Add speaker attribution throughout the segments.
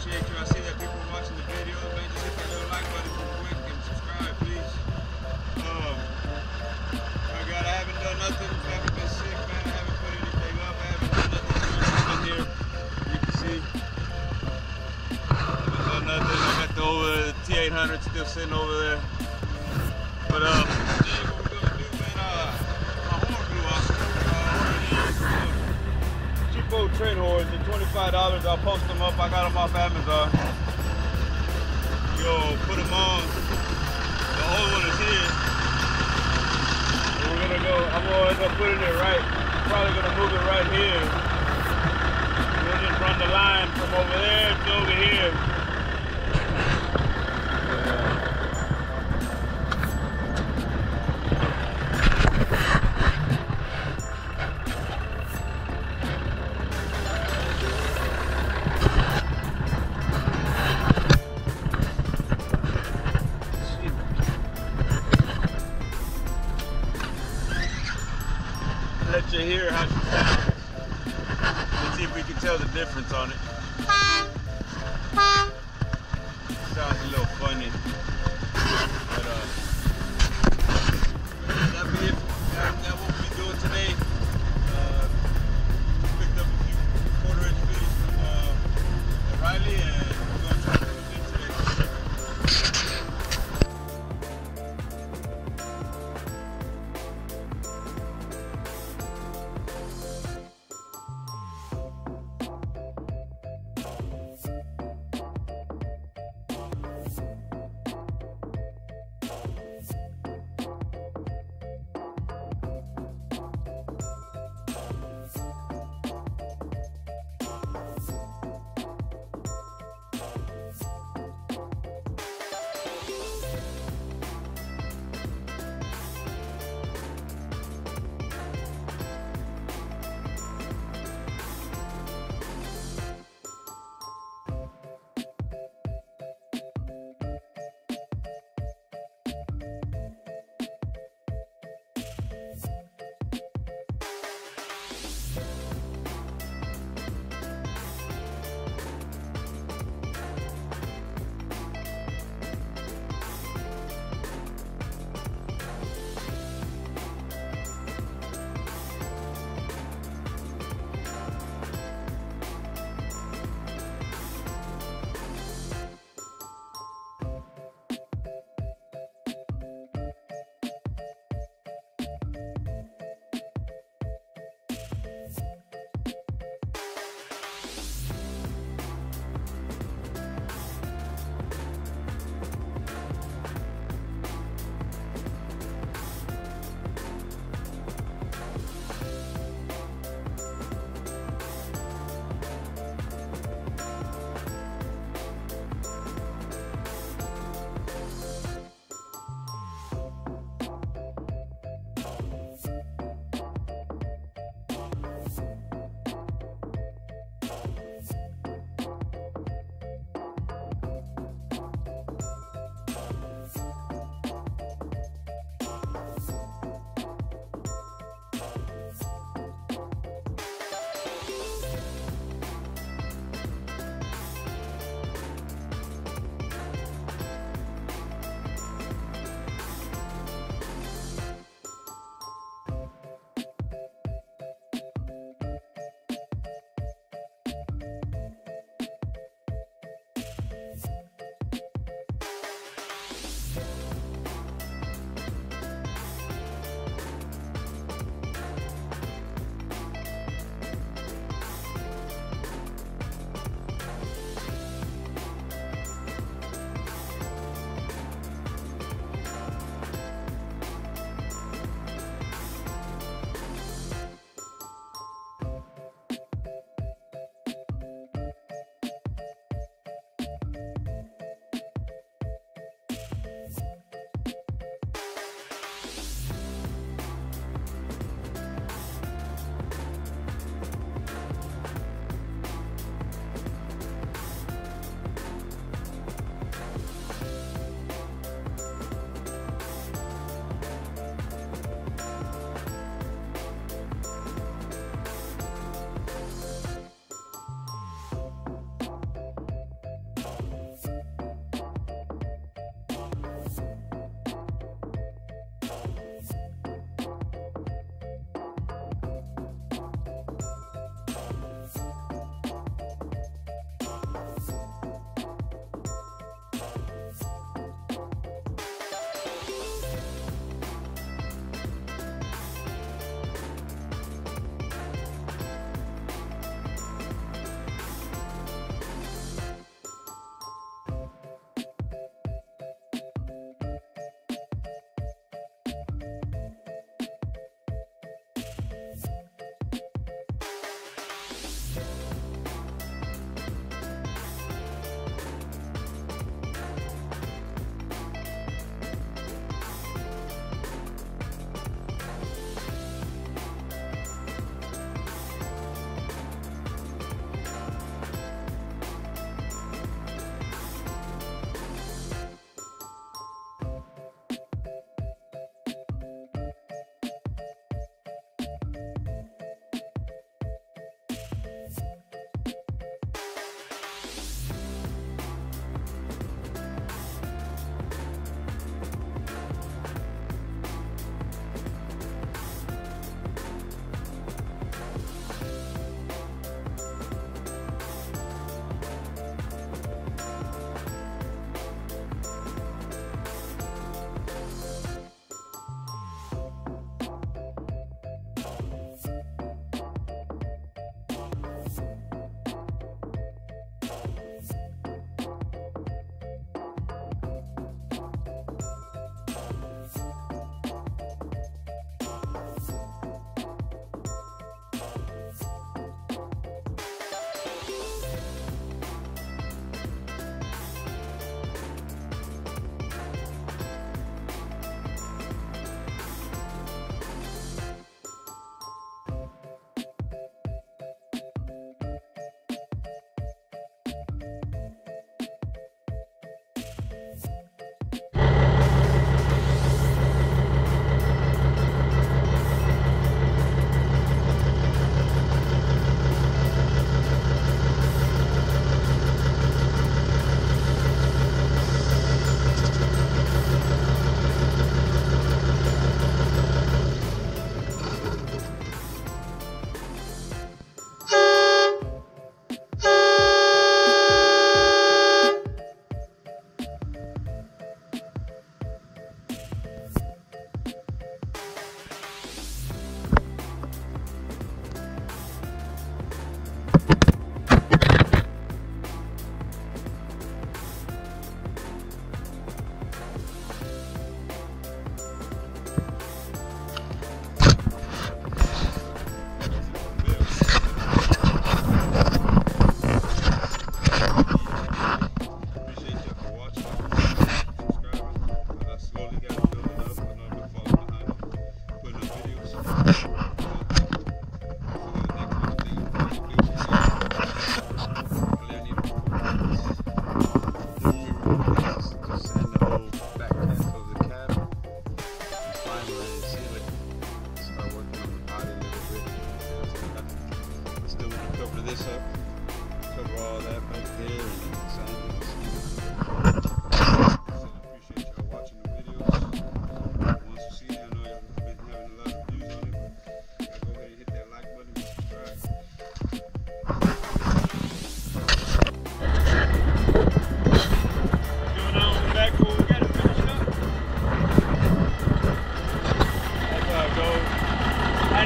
Speaker 1: appreciate you. I see that people are watching the videos, man. Just hit that little like button real quick and subscribe, please. I haven't done nothing. I haven't been sick, man. I haven't put anything up. I haven't done nothing in here. You can see. I haven't done nothing. I got the T800 still sitting over there. But what we're gonna do, man, my horn blew off. Cheap old train horns, they're $25. I'll post them up. I got them off Amazon. Yo, put them on. The old one is here. We're gonna go, I'm gonna end up putting it right, probably gonna move it right here. We'll just run the line from over there to over here. Let you hear how she sounds. Let's see if we can tell the difference on it. Sounds a little funny. But that'll be it. That's what we'll be doing today. Picked up a few quarter-inch fish from O'Reilly, and we're going to try to do it today.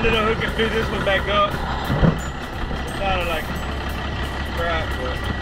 Speaker 1: wanted to hook and pick this one back up. It sounded like crap, but